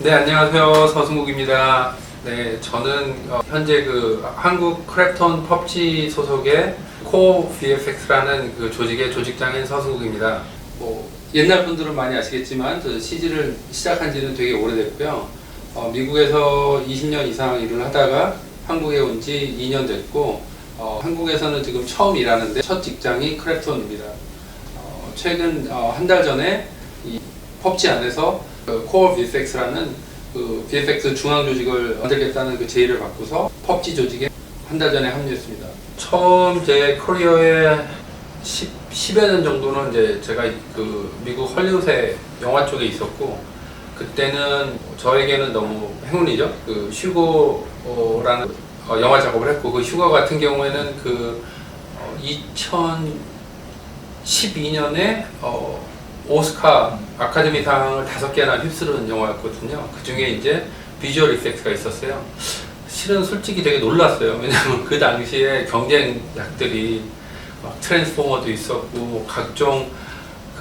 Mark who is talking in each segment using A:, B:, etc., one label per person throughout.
A: 네, 안녕하세요. 서승국입니다. 네, 저는 현재 한국 크랩톤 펍지 소속의 코어 VFX라는 조직의 조직장인 서승국입니다. 옛날 분들은 많이 아시겠지만 저 CG를 시작한 지는 되게 오래됐고요. 미국에서 20년 이상 일을 하다가 한국에 온 지 2년 됐고, 한국에서는 지금 처음 일하는데 첫 직장이 크랩톤입니다. 최근 한 달 전에 이 펍지 안에서 코어 VFX라는 VFX 중앙 조직을 만들겠다는 제의를 받고서 펍지 조직에 한 달 전에 합류했습니다. 처음 제 커리어의 10여 년 정도는 이제 제가 미국 헐리우드의 영화 쪽에 있었고, 그때는 저에게는 너무 행운이죠. 휴고라는 영화 작업을 했고, 그 휴가 같은 경우에는 2012년에 오스카 아카데미상을 5개나 휩쓸은 영화였거든요. 그 중에 이제 비주얼 이펙트가 있었어요. 실은 솔직히 되게 놀랐어요. 왜냐면 그 당시에 경쟁작들이 막 트랜스포머도 있었고 각종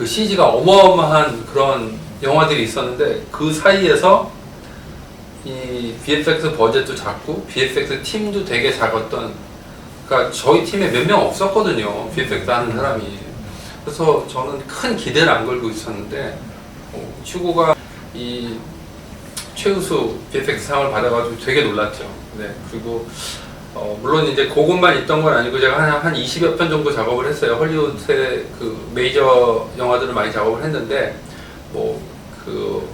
A: CG가 어마어마한 그런 영화들이 있었는데, 그 사이에서 이 VFX 버젯도 작고 VFX 팀도 되게 작았던, 그러니까 저희 팀에 몇 명 없었거든요. VFX 하는 사람이. 그래서 저는 큰 기대를 안 걸고 있었는데, 휴고가 이 최우수 VFX 상을 받아가지고 되게 놀랐죠. 네. 그리고 물론 이제 그것만 있던 건 아니고 제가 한 20여 편 정도 작업을 했어요. 헐리우드의 메이저 영화들을 많이 작업을 했는데,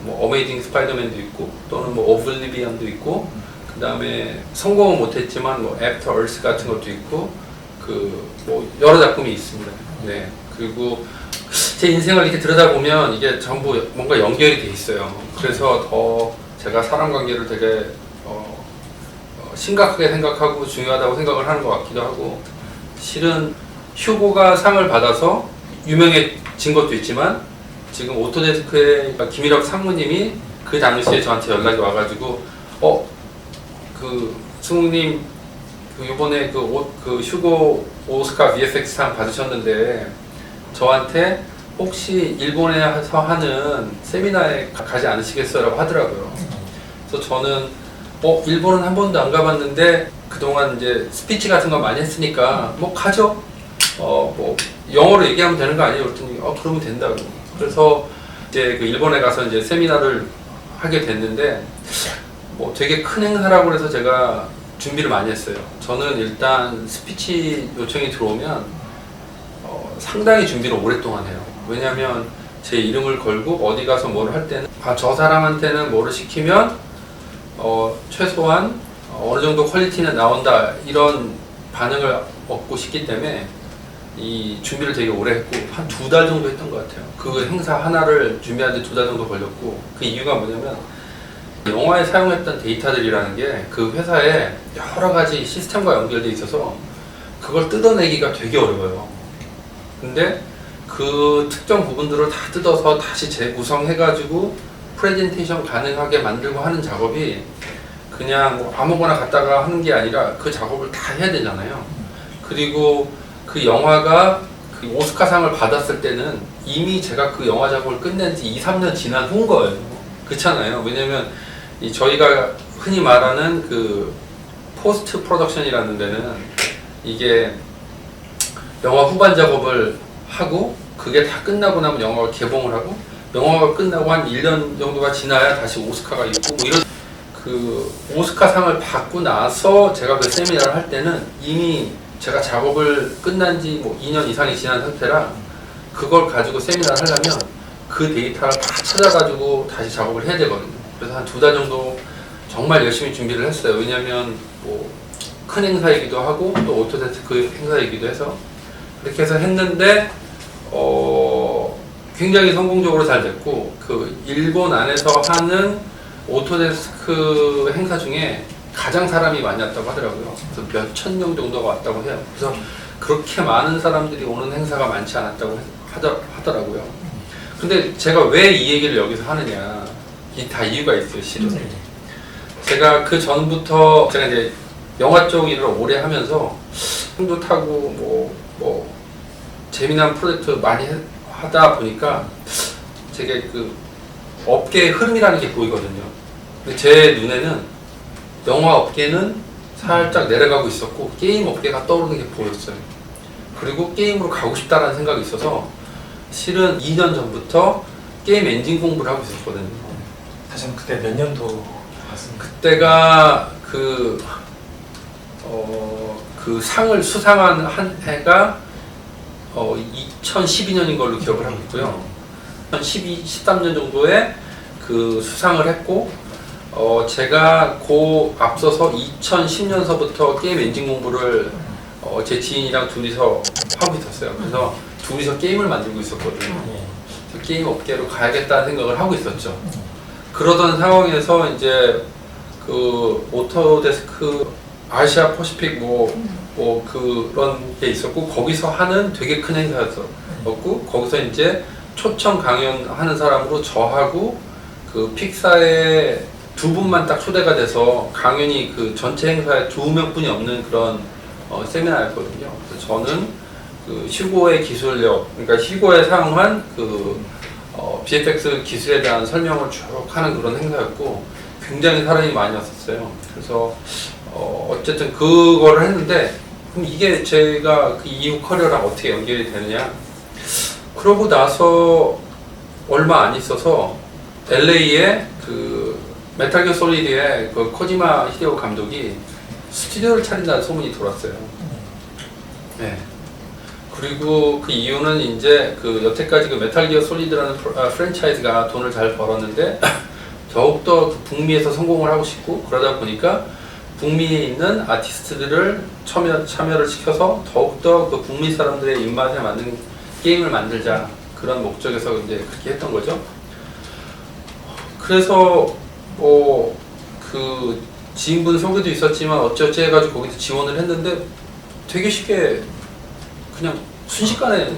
A: 어메이징 스파이더맨도 있고, 또는 오블리비언도 있고, 그 다음에 성공은 못했지만 애프터 얼스 같은 것도 있고, 여러 작품이 있습니다. 네. 그리고 제 인생을 이렇게 들여다보면 이게 전부 뭔가 연결이 돼 있어요. 그래서 더 제가 사람 관계를 되게 심각하게 생각하고 중요하다고 생각을 하는 것 같기도 하고, 실은 휴고가 상을 받아서 유명해진 것도 있지만, 지금 오토데스크의 김일혁 상무님이 그 당시에 저한테 연락이 와가지고 승욱님 이번에 휴고 오스카 VFX 상 받으셨는데 저한테 혹시 일본에서 하는 세미나에 가지 않으시겠어요? 라고 하더라고요. 그래서 저는 일본은 한 번도 안 가봤는데 그동안 이제 스피치 같은 거 많이 했으니까 가죠. 영어로 얘기하면 되는 거 아니에요? 그랬더니 그러면 된다고. 그래서 이제 일본에 가서 이제 세미나를 하게 됐는데, 되게 큰 행사라고 해서 제가 준비를 많이 했어요. 저는 일단 스피치 요청이 들어오면 상당히 준비를 오랫동안 해요. 왜냐면 제 이름을 걸고 어디 가서 뭘 할 때는 저 사람한테는 뭐를 시키면 최소한 어느 정도 퀄리티는 나온다, 이런 반응을 얻고 싶기 때문에 이 준비를 되게 오래 했고, 한 2달 정도 했던 것 같아요. 그 행사 하나를 준비하는데 2달 정도 걸렸고, 그 이유가 뭐냐면 영화에 사용했던 데이터들이라는 게 그 회사에 여러 가지 시스템과 연결돼 있어서 그걸 뜯어내기가 되게 어려워요. 근데 그 특정 부분들을 다 뜯어서 다시 재구성해가지고 프레젠테이션 가능하게 만들고 하는 작업이 그냥 아무거나 갖다가 하는 게 아니라 그 작업을 다 해야 되잖아요. 그리고 그 영화가 오스카상을 받았을 때는 이미 제가 그 영화 작업을 끝낸 지 2, 3년 지난 후인 거예요. 그렇잖아요. 왜냐면 저희가 흔히 말하는 포스트 프로덕션이라는 데는 이게 영화 후반 작업을 하고 그게 다 끝나고 나면 영화가 개봉을 하고, 영화가 끝나고 한 1년 정도가 지나야 다시 오스카가 있고, 이런 오스카상을 받고 나서 제가 그 세미나를 할 때는 이미 제가 작업을 끝난 지 2년 이상이 지난 상태라, 그걸 가지고 세미나를 하려면 그 데이터를 다 찾아가지고 다시 작업을 해야 되거든요. 그래서 한 2달 정도 정말 열심히 준비를 했어요. 왜냐면 큰 행사이기도 하고 또 오토데스크 행사이기도 해서 그렇게 해서 했는데 굉장히 성공적으로 잘 됐고, 일본 안에서 하는 오토데스크 행사 중에 가장 사람이 많이 왔다고 하더라고요. 그래서 몇 천 명 정도가 왔다고 해요. 그래서 그렇게 많은 사람들이 오는 행사가 많지 않았다고 하더라고요. 근데 제가 왜 이 얘기를 여기서 하느냐, 다 이유가 있어요, 실은. 제가 그 전부터 제가 이제 영화 쪽 일을 오래 하면서 힘도 타고 재미난 프로젝트 많이 하다 보니까 되게 업계의 흐름이라는 게 보이거든요. 근데 제 눈에는 영화 업계는 살짝 내려가고 있었고 게임 업계가 떠오르는 게 보였어요. 그리고 게임으로 가고 싶다라는 생각이 있어서 실은 2년 전부터 게임 엔진 공부를 하고 있었거든요.
B: 사실 그때 몇 년도 맞습니까?
A: 그때가 그 상을 수상한 한 해가 2012년인 걸로 기억을 하고 있고요. 2012, 13년 정도에 그 수상을 했고 제가 그 앞서서 2010년서부터 게임 엔진 공부를 제 지인이랑 둘이서 하고 있었어요. 그래서 둘이서 게임을 만들고 있었거든요. 그래서 게임 업계로 가야겠다는 생각을 하고 있었죠. 그러던 상황에서 이제 그 오토데스크 아시아 퍼시픽 뭐 그런 게 있었고 거기서 하는 되게 큰 행사였고 거기서 이제 초청 강연하는 사람으로 저하고 그 픽사의 두 분만 딱 초대가 돼서 강연이 그 전체 행사에 2명뿐이 없는 그런 세미나였거든요. 그래서 저는 그 휴고의 기술력, 그러니까 휴고에 사용한 그 VFX 기술에 대한 설명을 쭉 하는 그런 행사였고 굉장히 사람이 많이 왔었어요. 그래서 어쨌든 그거를 했는데 그럼 이게 제가 그 이후 커리어랑 어떻게 연결이 되느냐? 그러고 나서 얼마 안 있어서 LA에 그 메탈 기어 솔리드의 그 코지마 히데오 감독이 스튜디오를 차린다는 소문이 돌았어요. 네. 그리고 그 이유는 이제 그 여태까지 그 메탈 기어 솔리드라는 프랜차이즈가 돈을 잘 벌었는데 더욱더 그 북미에서 성공을 하고 싶고 그러다 보니까 북미에 있는 아티스트들을 참여를 시켜서 더욱더 그 북미 사람들의 입맛에 맞는 게임을 만들자 그런 목적에서 이제 그렇게 했던 거죠. 그래서 그 지인분 소개도 있었지만 어찌어찌 해가지고 거기서 지원을 했는데 되게 쉽게 그냥 순식간에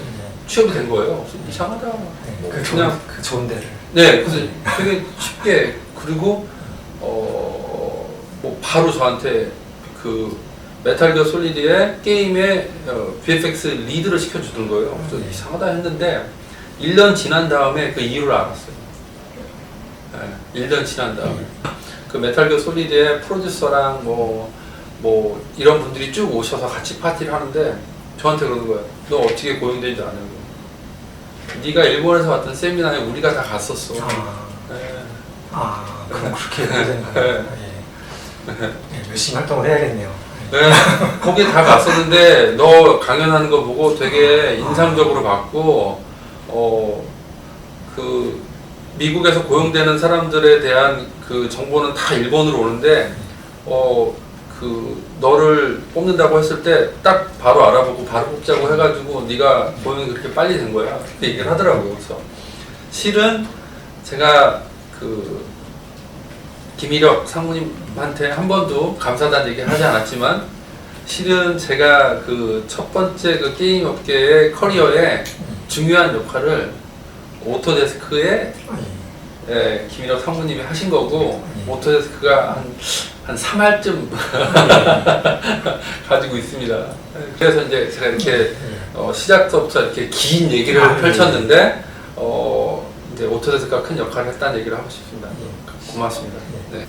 A: 취업이 된 거예요. 이상하다.
B: 그냥 그 좋은 데를.
A: 네, 그래서 되게 쉽게 그리고 뭐 바로 저한테 그 메탈 기어 솔리드의 게임의 VFX 리드를 시켜주던 거예요. 그래서 이상하다 했는데 1년 지난 다음에 그 이유를 알았어요. 네, 1년 지난 다음에 그 메탈 기어 솔리드의 프로듀서랑 뭐 이런 분들이 쭉 오셔서 같이 파티를 하는데 저한테 그러는 거예요. 너 어떻게 고용된지 아냐고. 네가 일본에서 왔던 세미나에 우리가 다 갔었어. 네.
B: 그럼 그렇게 해야 되는 거예요. 네, 열심히 활동을 해야겠네요.
A: 네, 거기 다 갔었는데 너 강연하는 거 보고 되게 인상적으로 봤고 그 미국에서 고용되는 사람들에 대한 그 정보는 다 일본으로 오는데 그 너를 뽑는다고 했을 때 딱 바로 알아보고 바로 뽑자고 해가지고 네가 고용이 그렇게 빨리 된 거야. 그렇게 얘기를 하더라고요. 그래서 실은 제가 그 김일혁 상무님한테 한 번도 감사하다는 얘기 하지 않았지만 실은 제가 그 첫 번째 그 게임 업계의 커리어에 중요한 역할을 오토데스크에 김일혁 상무님이 하신 거고 오토데스크가 한 3할쯤 가지고 있습니다. 그래서 이제 제가 이렇게 시작부터 이렇게 긴 얘기를 펼쳤는데 이제 오토데스크가 큰 역할을 했다는 얘기를 하고 싶습니다. 고맙습니다. 네.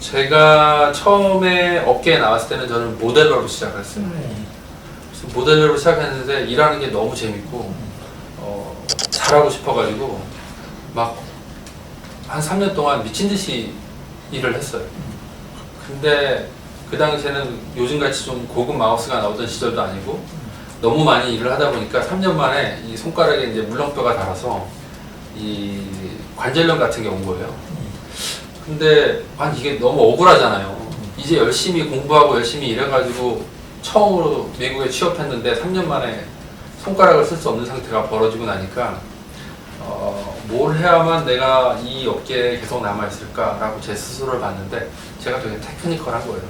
A: 제가 처음에 업계에 나왔을 때는 저는 모델러로 시작을 했어요. 그래서 모델러로 시작했는데 일하는 게 너무 재밌고 잘하고 싶어가지고 막 한 3년 동안 미친 듯이 일을 했어요. 근데 그 당시에는 요즘같이 좀 고급 마우스가 나오던 시절도 아니고 너무 많이 일을 하다 보니까 3년 만에 이 손가락에 이제 물렁뼈가 닳아서 이 관절염 같은 게 온 거예요. 근데 이게 너무 억울하잖아요. 이제 열심히 공부하고 열심히 일해가지고 처음으로 미국에 취업했는데 3년 만에 손가락을 쓸 수 없는 상태가 벌어지고 나니까 뭘 해야만 내가 이 업계에 계속 남아있을까라고 제 스스로를 봤는데 제가 되게 테크니컬한 거예요.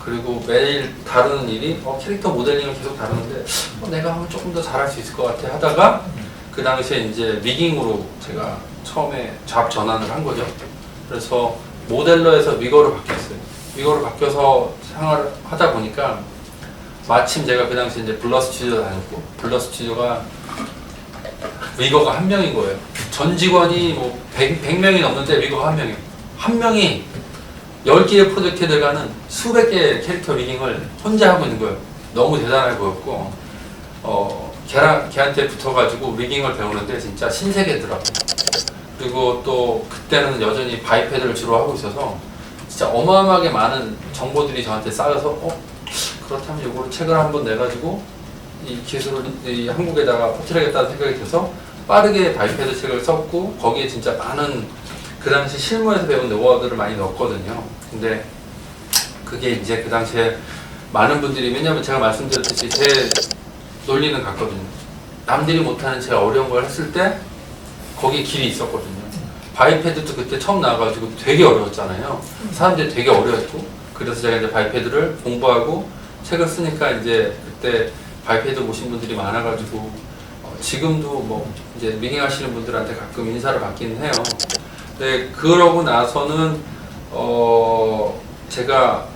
A: 그리고 매일 다루는 일이 캐릭터 모델링을 계속 다루는데 내가 하면 조금 더 잘할 수 있을 것 같아 하다가 그 당시에 이제 리깅으로 제가 처음에 잡 전환을 한 거죠. 그래서 모델러에서 위거로 바뀌었어요. 위거로 바뀌어서 생활을 하다 보니까 마침 제가 그 당시에 이제 블러 스튜디오 다녔고 블러 스튜디오가 위거가 한 명인 거예요. 전 직원이 뭐 100명이 넘는데 위거가 한 명이에요. 한 명이 10개의 프로젝트에 들어가는 수백 개의 캐릭터 리깅을 혼자 하고 있는 거예요. 너무 대단해 보였고, 걔한테 붙어가지고 리깅을 배우는데 진짜 신세계더라고요. 그리고 또 그때는 여전히 바이패드를 주로 하고 있어서 진짜 어마어마하게 많은 정보들이 저한테 쌓여서 그렇다면 이거를 책을 한번 내가지고 이 기술을 이 한국에다가 퍼뜨려야겠다는 생각이 들어서 빠르게 바이패드 책을 썼고 거기에 진짜 많은 그 당시 실무에서 배운 노하우들을 많이 넣었거든요. 근데 그게 이제 그 당시에 많은 분들이, 왜냐면 제가 말씀드렸듯이 제 논리는 같거든요. 남들이 못하는 제일 어려운 걸 했을 때 거기에 길이 있었거든요. 바이패드도 그때 처음 나와가지고 되게 어려웠잖아요. 사람들이 되게 어려웠고, 그래서 제가 이제 바이패드를 공부하고 책을 쓰니까 이제 그때 바이패드 오신 분들이 많아가지고 지금도 뭐 이제 리깅 하시는 분들한테 가끔 인사를 받기는 해요. 네, 그러고 나서는 제가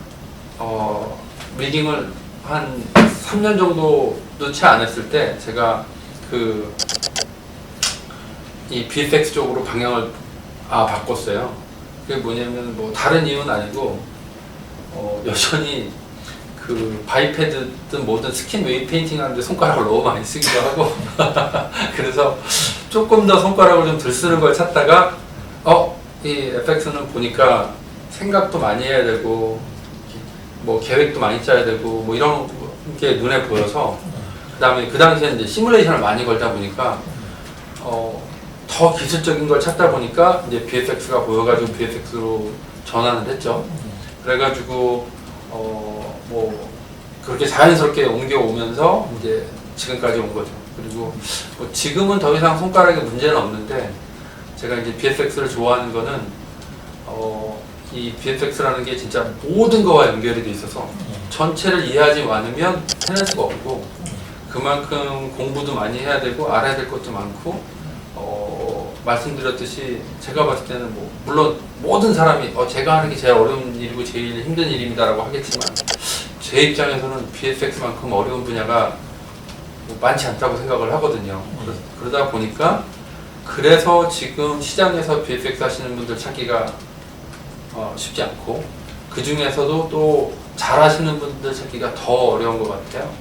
A: 리깅을 한 3년 정도도 채 안 했을 때 제가 이 VFX 쪽으로 방향을 바꿨어요. 그게 뭐냐면 뭐 다른 이유는 아니고 여전히 그 바이패드든 뭐든 스킨 웨이브 페인팅 하는데 손가락을 너무 많이 쓰기도 하고 그래서 조금 더 손가락을 좀 덜 쓰는 걸 찾다가 이 FX는 보니까 생각도 많이 해야 되고 뭐 계획도 많이 짜야 되고 뭐 이런 게 눈에 보여서 그다음에 그 당시에 이제 시뮬레이션을 많이 걸다 보니까 더 기술적인 걸 찾다 보니까 이제 VFX가 보여가지고 VFX로 전환을 했죠. 그래가지고 뭐 그렇게 자연스럽게 옮겨오면서 이제 지금까지 온 거죠. 그리고 뭐 지금은 더 이상 손가락에 문제는 없는데 제가 이제 VFX를 좋아하는 거는 이 VFX라는 게 진짜 모든 거와 연결이 돼 있어서 전체를 이해하지 않으면 해낼 수가 없고 그만큼 공부도 많이 해야 되고 알아야 될 것도 많고 말씀드렸듯이 제가 봤을 때는 뭐 물론 모든 사람이 제가 하는 게 제일 어려운 일이고 제일 힘든 일입니다라고 하겠지만 제 입장에서는 VFX만큼 어려운 분야가 많지 않다고 생각을 하거든요. 그러다 보니까 그래서 지금 시장에서 VFX 하시는 분들 찾기가 쉽지 않고 그 중에서도 또 잘하시는 분들 찾기가 더 어려운 것 같아요.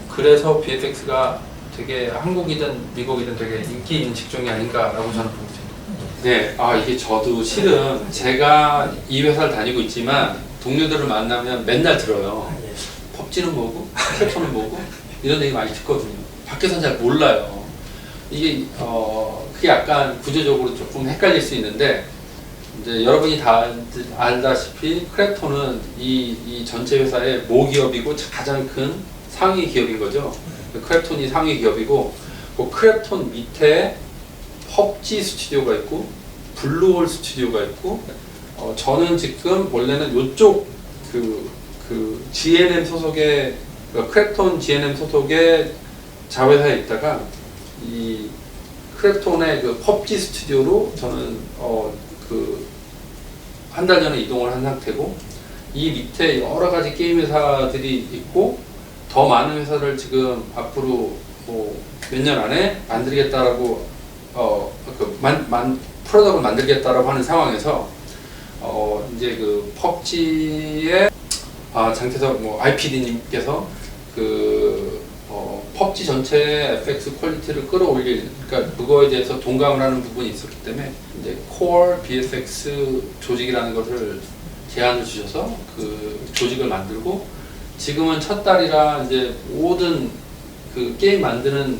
A: 그래서 VFX가 되게 한국이든 미국이든 되게 인기 있는 직종이 아닌가라고 저는 보고 있습니다. 네, 이게 저도 실은 제가 이 회사를 다니고 있지만 동료들을 만나면 맨날 들어요. 펍지는 뭐고, 크래프톤은 뭐고 이런 얘기 많이 듣거든요. 밖에서는 잘 몰라요. 이게 그게 약간 구조적으로 조금 헷갈릴 수 있는데 이제 여러분이 다 알다시피 크래프톤은 이 전체 회사의 모기업이고 가장 큰 상위 기업인 거죠. 크래프톤이 상위 기업이고 그 크래프톤 밑에 펍지 스튜디오가 있고 블루홀 스튜디오가 있고 저는 지금 원래는 이쪽 그 GNM 소속의 크래프톤 GNM 소속의 자회사에 있다가 이 크래프톤의 그 펍지 스튜디오로 저는 한 달 전에 이동을 한 상태고 이 밑에 여러 가지 게임 회사들이 있고 더 많은 회사를 지금 앞으로 뭐 몇 년 안에 만들겠다라고 프로덕트를 만들겠다라고 하는 상황에서 이제 그 펍지의 장태석 뭐 IPD님께서 펍지 전체의 FX 퀄리티를 끌어올릴, 그러니까 그거에 대해서 동감을 하는 부분이 있었기 때문에 이제 Core VFX 조직이라는 것을 제안을 주셔서 그 조직을 만들고 지금은 첫 달이라 이제 모든 그 게임 만드는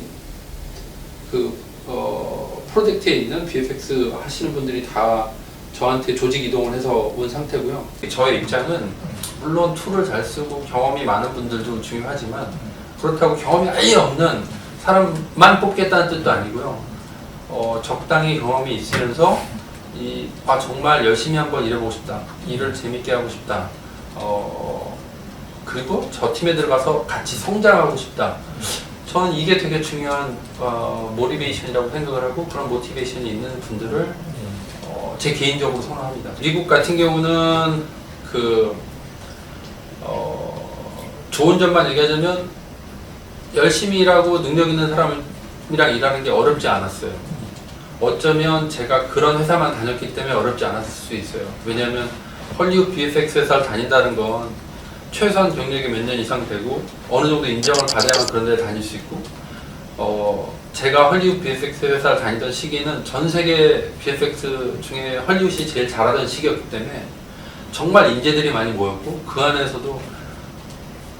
A: 프로젝트에 있는 VFX 하시는 분들이 다 저한테 조직 이동을 해서 온 상태고요. 저의 입장은 물론 툴을 잘 쓰고 경험이 많은 분들도 중요하지만 그렇다고 경험이 아예 없는 사람만 뽑겠다는 뜻도 아니고요. 적당히 경험이 있으면서 정말 열심히 한번 일해보고 싶다. 일을 재밌게 하고 싶다. 그리고 저 팀에 들어가서 같이 성장하고 싶다. 저는 이게 되게 중요한 모티베이션이라고 생각을 하고 그런 모티베이션이 있는 분들을 제 개인적으로 선호합니다. 미국 같은 경우는 좋은 점만 얘기하자면 열심히 일하고 능력 있는 사람이랑 일하는 게 어렵지 않았어요. 어쩌면 제가 그런 회사만 다녔기 때문에 어렵지 않았을 수 있어요. 왜냐하면 헐리우드 VFX 회사를 다닌다는 건 최소한 경력이 몇 년 이상 되고 어느 정도 인정을 받아야만 그런 데를 다닐 수 있고 제가 헐리우드 VFX 회사를 다니던 시기는 전 세계 VFX 중에 헐리우드이 제일 잘하던 시기였기 때문에 정말 인재들이 많이 모였고 그 안에서도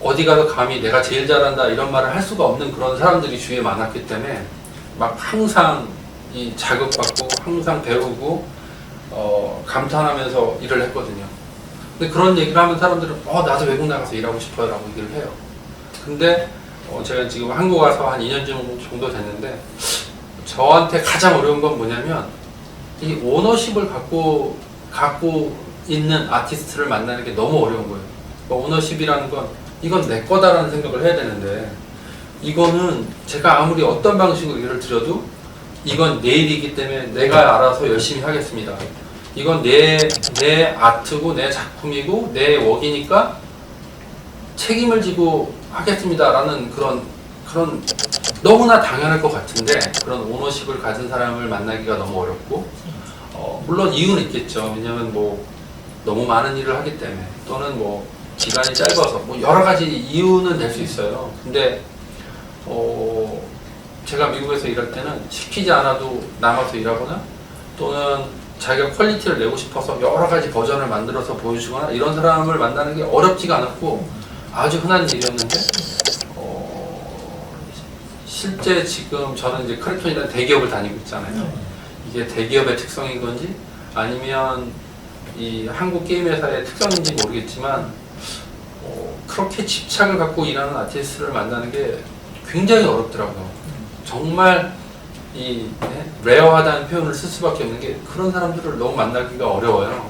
A: 어디 가서 감히 내가 제일 잘한다 이런 말을 할 수가 없는 그런 사람들이 주위에 많았기 때문에 막 항상 이 자극받고 항상 배우고 감탄하면서 일을 했거든요. 근데 그런 얘기를 하면 사람들은 나도 외국 나가서 일하고 싶어요 라고 얘기를 해요. 근데 제가 지금 한국 와서 한 2년 정도 됐는데 저한테 가장 어려운 건 뭐냐면 이 오너십을 갖고 있는 아티스트를 만나는 게 너무 어려운 거예요. 오너십이라는 건 이건 내 거다라는 생각을 해야 되는데 이거는 제가 아무리 어떤 방식으로 일을 드려도 이건 내 일이기 때문에 내가 알아서 열심히 하겠습니다. 이건 내 아트고 내 작품이고 내 웍이니까 책임을 지고 하겠습니다라는 그런 너무나 당연할 것 같은데 그런 오너십을 가진 사람을 만나기가 너무 어렵고 물론 이유는 있겠죠. 왜냐면 너무 많은 일을 하기 때문에 또는 기간이 짧아서 여러 가지 이유는 될 수 있어요. 근데 제가 미국에서 일할 때는 시키지 않아도 남아서 일하거나 또는 자기가 퀄리티를 내고 싶어서 여러 가지 버전을 만들어서 보여주거나 이런 사람을 만나는 게 어렵지가 않았고 아주 흔한 일이었는데 실제 지금 저는 이제 크래프톤이라는 대기업을 다니고 있잖아요. 이게 대기업의 특성인 건지 아니면 이 한국 게임 회사의 특성인지 모르겠지만 그렇게 집착을 갖고 일하는 아티스트를 만나는 게 굉장히 어렵더라고요. 정말 레어하다는 표현을 쓸 수밖에 없는 게 그런 사람들을 너무 만나기가 어려워요.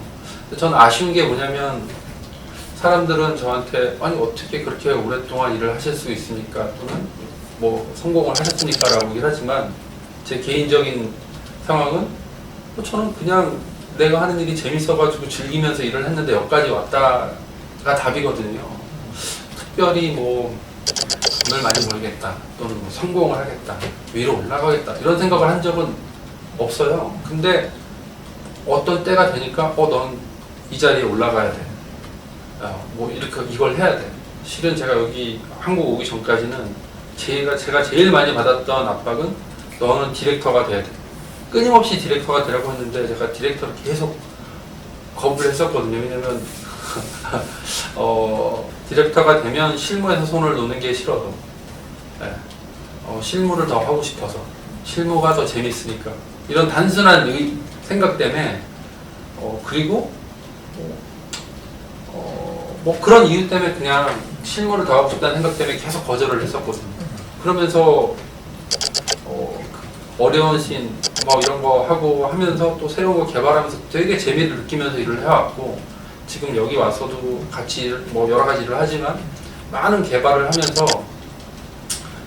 A: 저는 아쉬운 게 뭐냐면 사람들은 저한테 아니 어떻게 그렇게 오랫동안 일을 하실 수 있습니까? 또는 성공을 하셨습니까? 라고 얘기를 하지만 제 개인적인 상황은 저는 그냥 내가 하는 일이 재밌어가지고 즐기면서 일을 했는데 여기까지 왔다가 답이거든요. 특별히 돈을 많이 벌겠다 또는 성공을 하겠다 위로 올라가겠다 이런 생각을 한 적은 없어요. 근데 어떤 때가 되니까 넌 이 자리에 올라가야 돼. 이렇게 이걸 해야 돼. 실은 제가 여기 한국 오기 전까지는 제가 제일 많이 받았던 압박은 너는 디렉터가 돼야 돼. 끊임없이 디렉터가 되라고 했는데 제가 디렉터를 계속 거부를 했었거든요. 왜냐면 디렉터가 되면 실무에서 손을 놓는 게 싫어서 실무를 더 하고 싶어서 실무가 더 재밌으니까 이런 단순한 생각 때문에 그리고 그런 이유 때문에 그냥 실무를 더 하고 싶다는 생각 때문에 계속 거절을 했었거든요. 그러면서 어려운 씬 이런 거 하고 하면서 또 새로운 거 개발하면서 되게 재미를 느끼면서 일을 해왔고 지금 여기 와서도 같이 여러 가지 일을 하지만 많은 개발을 하면서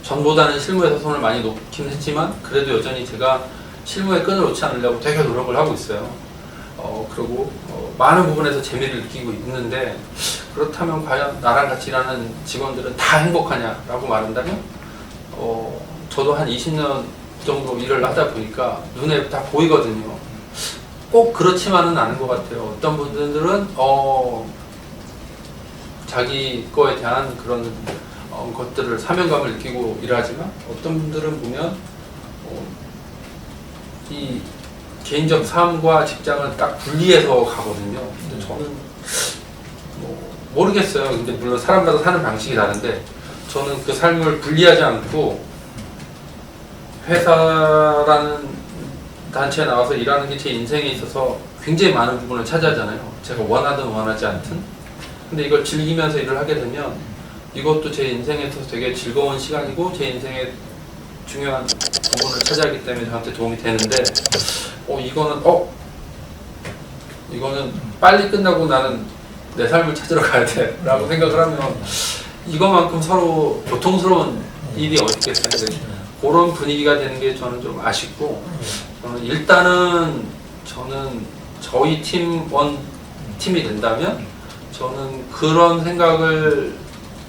A: 전보다는 실무에서 손을 많이 놓긴 했지만 그래도 여전히 제가 실무에 끈을 놓지 않으려고 되게 노력을 하고 있어요. 그리고 많은 부분에서 재미를 느끼고 있는데 그렇다면 과연 나랑 같이 일하는 직원들은 다 행복하냐라고 말한다면 저도 한 20년 정도 일을 하다 보니까 눈에 다 보이거든요. 꼭 그렇지만은 않은 것 같아요. 어떤 분들은 자기 거에 대한 그런 것들을 사명감을 느끼고 일하지만 어떤 분들은 보면 이 개인적 삶과 직장을 딱 분리해서 가거든요. 근데 저는 모르겠어요. 근데 물론 사람마다 사는 방식이 다른데 저는 그 삶을 분리하지 않고 회사라는 단체에 나와서 일하는 게 제 인생에 있어서 굉장히 많은 부분을 차지하잖아요. 제가 원하든 원하지 않든. 근데 이걸 즐기면서 일을 하게 되면 이것도 제 인생에서 되게 즐거운 시간이고 제 인생의 중요한 부분을 차지하기 때문에 저한테 도움이 되는데 이거는 빨리 끝나고 나는 내 삶을 찾으러 가야 돼 라고 생각을 하면 이거만큼 서로 고통스러운 일이 어디 있겠어요. 그런 분위기가 되는 게 저는 좀 아쉽고 일단은 저는 저희 팀이 된다면 저는 그런 생각을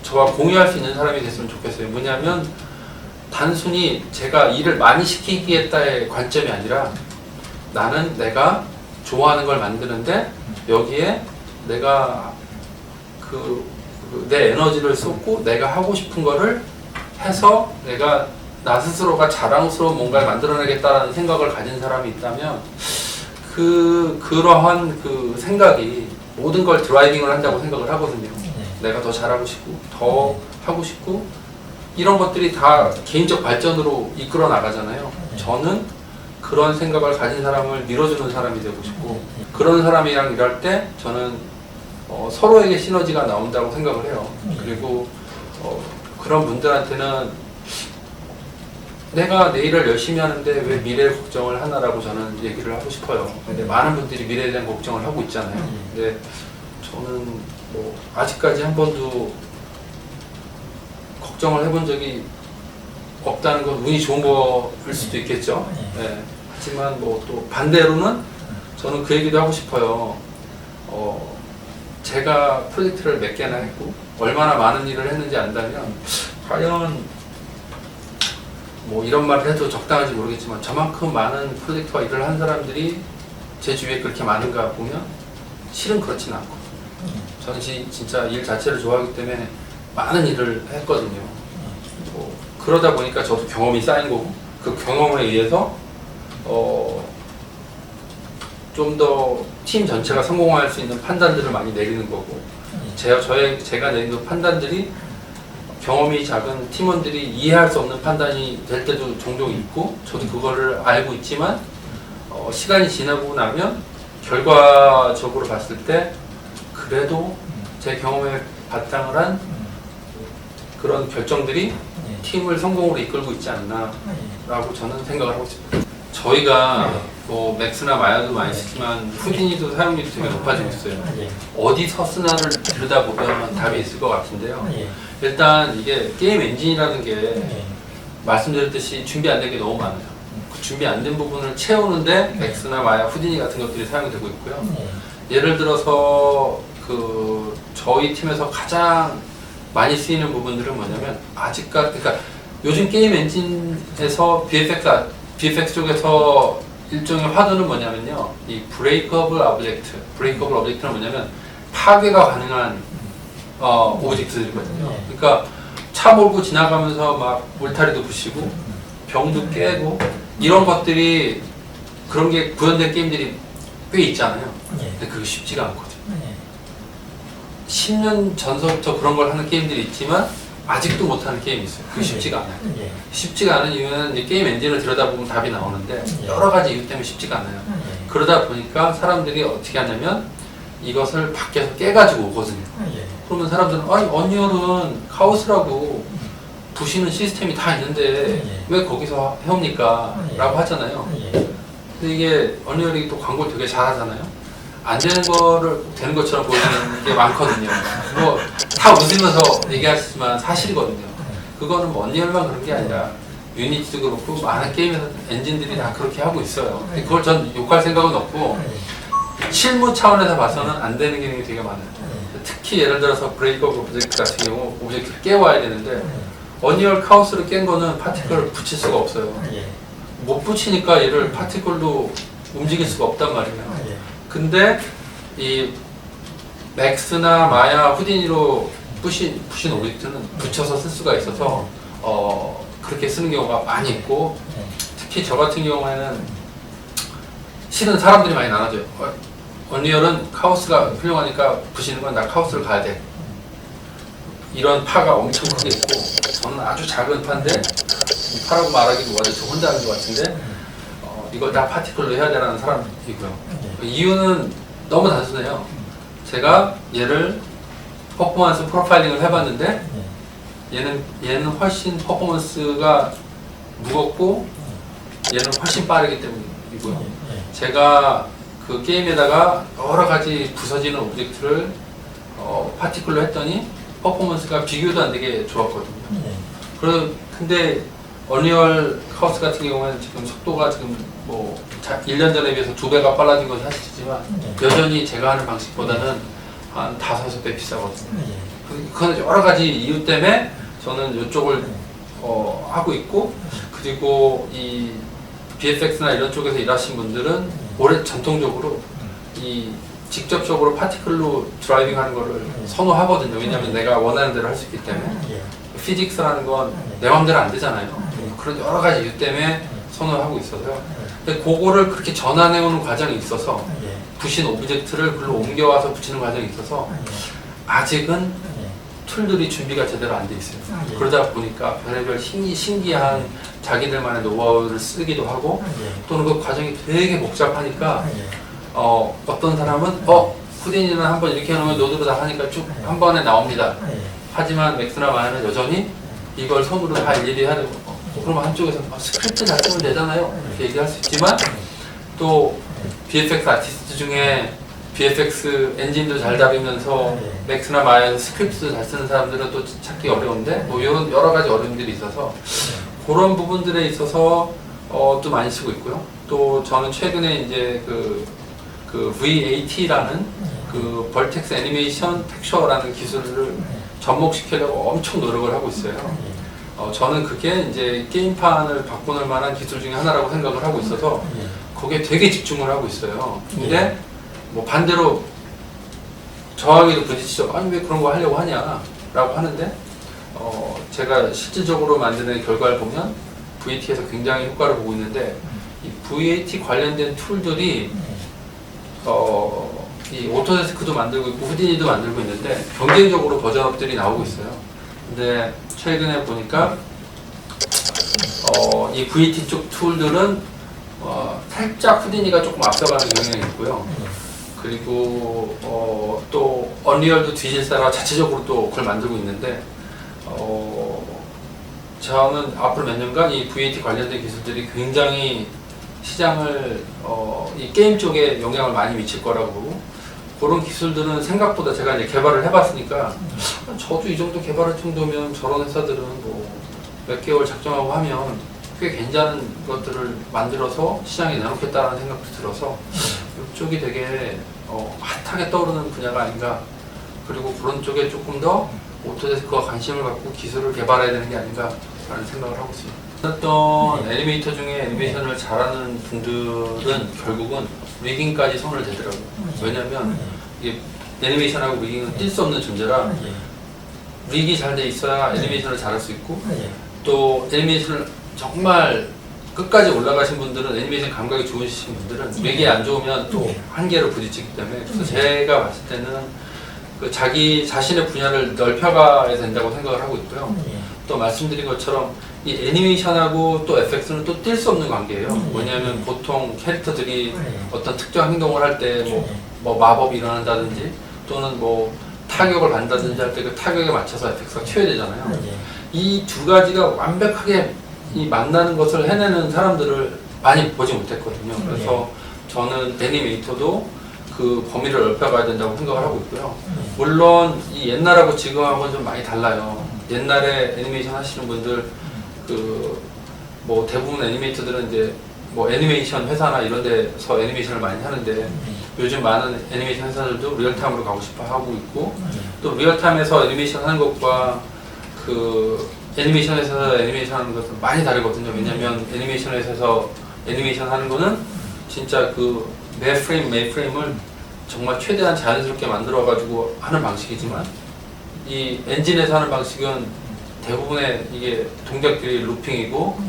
A: 저와 공유할 수 있는 사람이 됐으면 좋겠어요. 뭐냐면 단순히 제가 일을 많이 시키겠다의 관점이 아니라 나는 내가 좋아하는 걸 만드는데 여기에 내가 내 에너지를 쏟고 내가 하고 싶은 거를 해서 내가 나 스스로가 자랑스러운 뭔가를 만들어내겠다라는 생각을 가진 사람이 있다면 그러한 그 생각이 모든 걸 드라이빙을 한다고 생각을 하거든요. 내가 더 잘하고 싶고 더 하고 싶고 이런 것들이 다 개인적 발전으로 이끌어 나가잖아요. 저는 그런 생각을 가진 사람을 밀어주는 사람이 되고 싶고 그런 사람이랑 일할 때 저는 서로에게 시너지가 나온다고 생각을 해요. 그리고 그런 분들한테는 내가 내 일을 열심히 하는데 왜 미래 걱정을 하나라고 저는 얘기를 하고 싶어요. 근데 많은 분들이 미래에 대한 걱정을 하고 있잖아요. 근데 저는 뭐 아직까지 한 번도 걱정을 해본 적이 없다는 건 운이 좋은 거일 수도 있겠죠. 네. 하지만 뭐 또 반대로는 저는 그 얘기도 하고 싶어요. 제가 프로젝트를 몇 개나 했고 얼마나 많은 일을 했는지 안다면 과연 뭐 이런 말을 해도 적당한지 모르겠지만 저만큼 많은 프로젝트와 일을 한 사람들이 제 주위에 그렇게 많은가 보면 실은 그렇진 않거든요. 저는 진짜 일 자체를 좋아하기 때문에 많은 일을 했거든요. 뭐 그러다 보니까 저도 경험이 쌓인 거고 그 경험에 의해서 좀 더 팀 전체가 성공할 수 있는 판단들을 많이 내리는 거고 제가 내리는 판단들이 경험이 작은 팀원들이 이해할 수 없는 판단이 될 때도 종종 있고 저도 그거를 알고 있지만 시간이 지나고 나면 결과적으로 봤을 때 그래도 제 경험에 바탕을 한 그런 결정들이 팀을 성공으로 이끌고 있지 않나 라고 저는 생각을 하고 있습니다. 저희가 뭐 맥스나 마야도 많이 쓰지만 후디니도 사용률이 되게 높아지고 있어요. 어디서 쓰나를 들여다보면 답이 있을 것 같은데요. 일단 이게 게임 엔진이라는 게 말씀드렸듯이 준비 안 된 게 너무 많아요. 그 준비 안 된 부분을 채우는데 맥스나 마야, 후디니 같은 것들이 사용이 되고 있고요. 예를 들어서 저희 팀에서 가장 많이 쓰이는 부분들은 뭐냐면 그러니까 요즘 게임 엔진에서 VFX 쪽에서 일종의 화두는 뭐냐면요, 이 브레이커블 오브젝트는 뭐냐면 파괴가 가능한 오브젝트들이거든요. 그러니까 차 몰고 지나가면서 막 울타리도 부시고 병도 깨고 이런 것들이 그런 게 구현된 게임들이 꽤 있잖아요. 근데 그게 쉽지가 않거든요. 10년 전서부터 그런 걸 하는 게임들이 있지만 아직도 못하는 게임이 있어요. 그게 쉽지가 않아요. 쉽지가 않은 이유는 이제 게임 엔진을 들여다보면 답이 나오는데 여러 가지 이유 때문에 쉽지가 않아요. 그러다 보니까 사람들이 어떻게 하냐면 이것을 밖에서 깨가지고 오거든요. 그러면 사람들은 언리얼은 카오스라고 부시는 시스템이 다 있는데 왜 거기서 해옵니까? 라고 하잖아요. 근데 이게 언리얼이 또 광고를 되게 잘하잖아요. 안 되는 거를 되는 것처럼 보이는 게 많거든요. 뭐 다 웃으면서 얘기하시지만 사실이거든요. 그거는 뭐 언리얼만 그런 게 아니라 유니티도 그렇고 많은 게임 엔진들이 다 그렇게 하고 있어요. 그걸 전 욕할 생각은 없고 실무 차원에서 봐서는 안 되는 기능이 되게 많아요. 특히 예를 들어서 브레이크업 오브젝트 같은 경우 오브젝트를 깨워야 되는데 언리얼 카오스를 깬 거는 파티클을 붙일 수가 없어요. 못 붙이니까 얘를 파티클로 움직일 수가 없단 말이에요. 근데 이 맥스나 마야, 후디니로 부신 오브젝트는 붙여서 쓸 수가 있어서 그렇게 쓰는 경우가 많이 있고 특히 저 같은 경우에는 실은 사람들이 많이 나눠져요. 언리얼은 카오스가 훌륭하니까 부시는 건 나 카오스를 가야 돼. 이런 파가 엄청 크게 있고 저는 아주 작은 파인데 이 파라고 말하기도 뭐하지 저 혼자 하는 것 같은데 이걸 다 파티클로 해야 되라는 사람이고요. 이유는 너무 단순해요. 제가 얘를 퍼포먼스 프로파일링을 해봤는데 얘는 훨씬 퍼포먼스가 무겁고 얘는 훨씬 빠르기 때문이고요. 제가 그 게임에다가 여러 가지 부서지는 오브젝트를 파티클로 했더니 퍼포먼스가 비교도 안 되게 좋았거든요. 근데 언리얼 카오스 같은 경우에는 지금 속도가 지금 뭐 1년 전에 비해서 2배가 빨라진 건 사실이지만 여전히 제가 하는 방식보다는 한 5배 비싸거든요. 그건 여러 가지 이유 때문에 저는 이쪽을 하고 있고 그리고 이 VFX나 이런 쪽에서 일하신 분들은 올해 전통적으로 이 직접적으로 파티클로 드라이빙 하는 거를 선호하거든요. 왜냐하면 내가 원하는 대로 할 수 있기 때문에. 피직스라는 건 내 마음대로 안 되잖아요. 그런 여러 가지 이유 때문에 선호하고 있어서요. 근데 그거를 그렇게 전환해오는 과정이 있어서 부신 오브젝트를 글로 옮겨와서 붙이는 과정이 있어서 아직은 툴들이 준비가 제대로 안 돼 있어요. 그러다 보니까 별의별 신기한 자기들만의 노하우를 쓰기도 하고 또는 그 과정이 되게 복잡하니까 어떤 사람은 후딘이는 한번 이렇게 해놓으면 노드로 다 하니까 쭉 한 번에 나옵니다. 하지만 맥스나 마야는 여전히 이걸 손으로 다 일일이 해야 되고 그러면 한쪽에서 스크립트 잘 쓰면 되잖아요 이렇게 얘기할 수 있지만 또 VFX 아티스트 중에 VFX 엔진도 잘 다루면서 맥스나 마야에서 스크립트도 잘 쓰는 사람들은 또 찾기 어려운데 뭐 이런 여러 가지 어려움들이 있어서 그런 부분들에 있어서 또 많이 쓰고 있고요. 또 저는 최근에 이제 그 VAT라는 그 벌텍스 애니메이션 텍스처라는 기술을 접목시키려고 엄청 노력을 하고 있어요. 저는 그게 이제 게임판을 바꿔놓을 만한 기술 중에 하나라고 생각을 하고 있어서 거기에 되게 집중을 하고 있어요. 근데 뭐 반대로 저하고도 부딪히죠. 아니 왜 그런 거 하려고 하냐 라고 하는데 제가 실질적으로 만드는 결과를 보면 VAT에서 굉장히 효과를 보고 있는데 이 VAT 관련된 툴들이 이 오토데스크도 만들고 있고 후디니도 만들고 있는데 경쟁적으로 버전업들이 나오고 있어요. 근데 최근에 보니까 이 VT 쪽 툴들은 살짝 후디니가 조금 앞서가는 경향이 있고요. 그리고 또 언리얼도 뒤질사라 자체적으로 또 그걸 만들고 있는데 저는 앞으로 몇 년간 이 VT 관련된 기술들이 굉장히 시장을 이 게임 쪽에 영향을 많이 미칠 거라고 보고 그런 기술들은 생각보다 제가 이제 개발을 해봤으니까 저도 이 정도 개발할 정도면 저런 회사들은 뭐 몇 개월 작정하고 하면 꽤 괜찮은 것들을 만들어서 시장에 내놓겠다는 생각도 들어서 이쪽이 되게 핫하게 떠오르는 분야가 아닌가. 그리고 그런 쪽에 조금 더 오토데스크와 관심을 갖고 기술을 개발해야 되는 게 아닌가 라는 생각을 하고 있습니다. 어떤 애니메이터 중에 애니메이션을 잘하는 분들은 결국은 리깅까지 손을 대더라고요. 왜냐면 이게 애니메이션하고 리깅은 뛸 수 없는 존재라 리깅이 잘 돼 있어야 애니메이션을 잘할 수 있고 또 애니메이션을 정말 끝까지 올라가신 분들은 애니메이션 감각이 좋으신 분들은 리깅이 안 좋으면 또 한계로 부딪히기 때문에 그래서 제가 봤을 때는 그 자기 자신의 분야를 넓혀가야 된다고 생각을 하고 있고요. 또 말씀드린 것처럼 이 애니메이션하고 또 FX는 또 뛸 수 없는 관계예요. 뭐냐면 보통 캐릭터들이 어떤 특정 행동을 할 때 뭐 마법이 일어난다든지 또는 뭐 타격을 받는다든지 할 때 그 타격에 맞춰서 FX가 튀어야 되잖아요. 이 두 가지가 완벽하게 이 만나는 것을 해내는 사람들을 많이 보지 못했거든요. 그래서 저는 애니메이터도 그 범위를 넓혀가야 된다고 생각을 하고 있고요. 물론 이 옛날하고 지금하고는 좀 많이 달라요. 옛날에 애니메이션 하시는 분들 뭐 대부분 애니메이터들은 이제 뭐 애니메이션 회사나 이런 데서 애니메이션을 많이 하는데 요즘 많은 애니메이션 회사들도 리얼타임으로 가고 싶어 하고 있고 또 리얼타임에서 애니메이션 하는 것과 그 애니메이션 회사에서 애니메이션 하는 것은 많이 다르거든요. 왜냐면 애니메이션 회사에서 애니메이션 하는 거는 진짜 그 매 프레임을 정말 최대한 자연스럽게 만들어 가지고 하는 방식이지만 이 엔진에서 하는 방식은 대부분의 이게 동작들이 루핑이고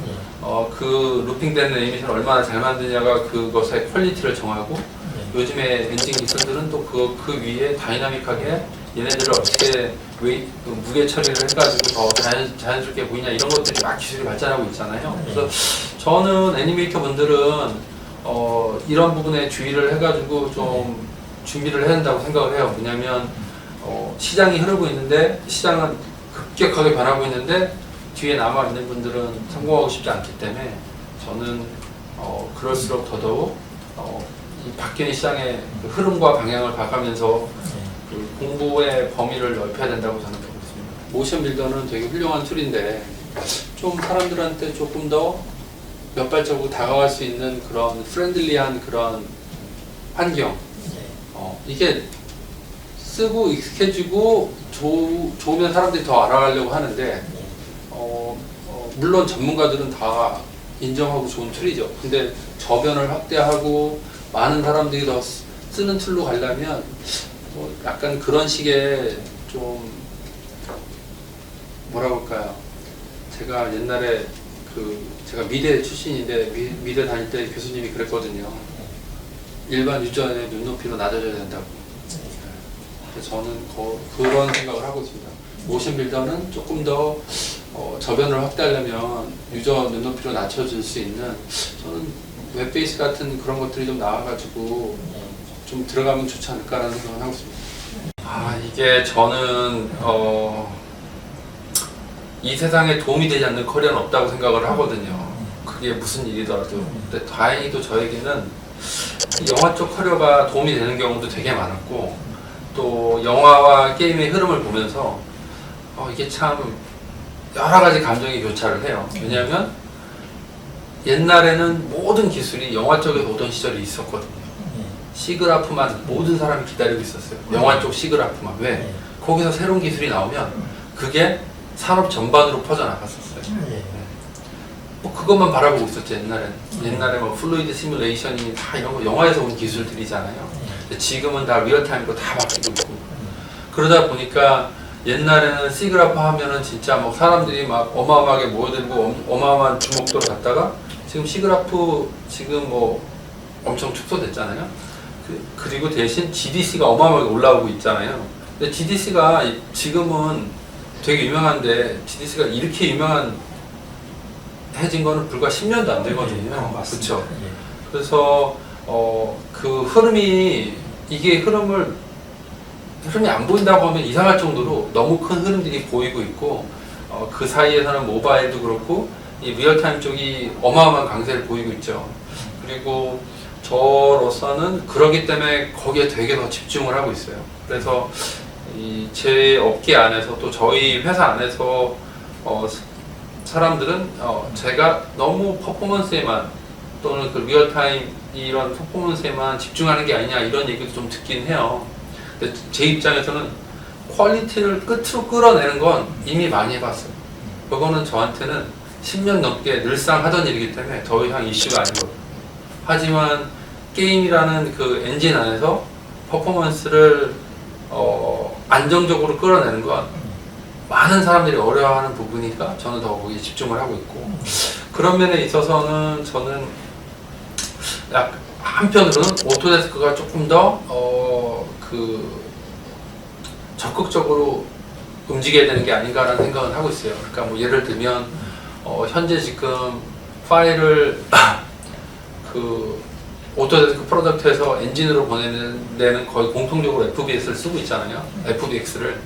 A: 그 루핑되는 애니메이션을 얼마나 잘 만드냐가 그것의 퀄리티를 정하고 요즘에 엔진 기술들은 또 그 위에 다이나믹하게 얘네들을 어떻게 무게 처리를 해가지고 더 자연스럽게 보이냐 이런 것들이 막 기술이 발전하고 있잖아요. 그래서 저는 애니메이터 분들은 이런 부분에 주의를 해가지고 좀 준비를 해야 된다고 생각을 해요. 왜냐하면 시장이 흐르고 있는데 시장은 급격하게 변하고 있는데 뒤에 남아있는 분들은 성공하고 싶지 않기 때문에 저는 그럴수록 더더욱 이 바뀌는 시장의 그 흐름과 방향을 봐가면서 그 공부의 범위를 넓혀야 된다고 저는 보고 있습니다. 모션 빌더는 되게 훌륭한 툴인데 좀 사람들한테 조금 더 몇 발자국 다가갈 수 있는 그런 프렌들리한 그런 환경 이게 쓰고 익숙해지고 좋으면 사람들이 더 알아가려고 하는데 물론 전문가들은 다 인정하고 좋은 툴이죠. 근데 저변을 확대하고 많은 사람들이 더 쓰는 툴로 가려면 뭐 약간 그런 식의 좀 뭐라고 할까요? 제가 옛날에 제가 미대 출신인데 미대 다닐 때 교수님이 그랬거든요. 일반 유저의 눈높이로 낮아져야 된다고. 그래서 저는 그런 생각을 하고 있습니다. 모션 빌더는 조금 더 저변을 확대하려면 유저 눈높이로 낮춰줄 수 있는, 저는 웹베이스 같은 그런 것들이 좀 나와가지고 좀 들어가면 좋지 않을까라는 생각을 하고 있습니다. 이게 저는 이 세상에 도움이 되지 않는 커리어는 없다고 생각을 하거든요. 그게 무슨 일이더라도. 근데 다행히도 저에게는 영화 쪽 커리어가 도움이 되는 경우도 되게 많았고, 또 영화와 게임의 흐름을 보면서 이게 참 여러 가지 감정이 교차를 해요. 왜냐하면 옛날에는 모든 기술이 영화 쪽에서 오던 시절이 있었거든요. 시그라프만 모든 사람이 기다리고 있었어요. 영화 쪽 시그라프만. 왜? 거기서 새로운 기술이 나오면 그게 산업 전반으로 퍼져나갔었어요. 뭐 그것만 바라보고 있었죠, 옛날에는. 옛날에 뭐 플루이드 시뮬레이션이 다 이런 거 영화에서 온 기술들이잖아요. 근데 지금은 다 리얼타임으로 다 바뀌고 있고. 그러다 보니까 옛날에는 시그라프 하면은 진짜 뭐 사람들이 막 어마어마하게 모여들고 어마어마한 주목도를 갖다가 지금 시그라프 지금 뭐 엄청 축소됐잖아요. 그리고 대신 GDC가 어마어마하게 올라오고 있잖아요. 근데 GDC가 지금은 되게 유명한데 GDC가 이렇게 유명한 해진 거는 불과 10년도 안 되거든요. 그렇죠. 그래서 그 흐름이 안 보인다고 하면 이상할 정도로 너무 큰 흐름들이 보이고 있고, 그 사이에서는 모바일도 그렇고 이 리얼타임 쪽이 어마어마한 강세를 보이고 있죠. 그리고 저로서는 그러기 때문에 거기에 되게 더 집중을 하고 있어요. 그래서 제 업계 안에서 또 저희 회사 안에서 사람들은 제가 너무 퍼포먼스에만 또는 그 리얼타임 이런 퍼포먼스에만 집중하는 게 아니냐 이런 얘기도 좀 듣긴 해요. 근데 제 입장에서는 퀄리티를 끝으로 끌어내는 건 이미 많이 해봤어요. 그거는 저한테는 10년 넘게 늘상 하던 일이기 때문에 더 이상 이슈가 아니거든요. 하지만 게임이라는 그 엔진 안에서 퍼포먼스를 안정적으로 끌어내는 건 많은 사람들이 어려워하는 부분이니까 저는 더 거기에 집중을 하고 있고, 그런 면에 있어서는 저는 한편으로는 오토데스크가 조금 더 적극적으로 움직여야 되는 게 아닌가라는 생각은 하고 있어요. 그러니까 뭐 예를 들면 현재 지금 파일을 오토데스크 프로덕트에서 엔진으로 보내는 데는 거의 공통적으로 FBX를 쓰고 있잖아요. FBX를.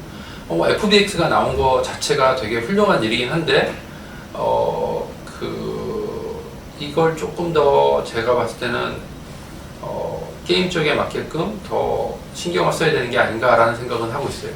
A: FBX가 나온 거 자체가 되게 훌륭한 일이긴 한데, 이걸 조금 더 제가 봤을 때는, 게임 쪽에 맞게끔 더 신경을 써야 되는 게 아닌가라는 생각은 하고 있어요.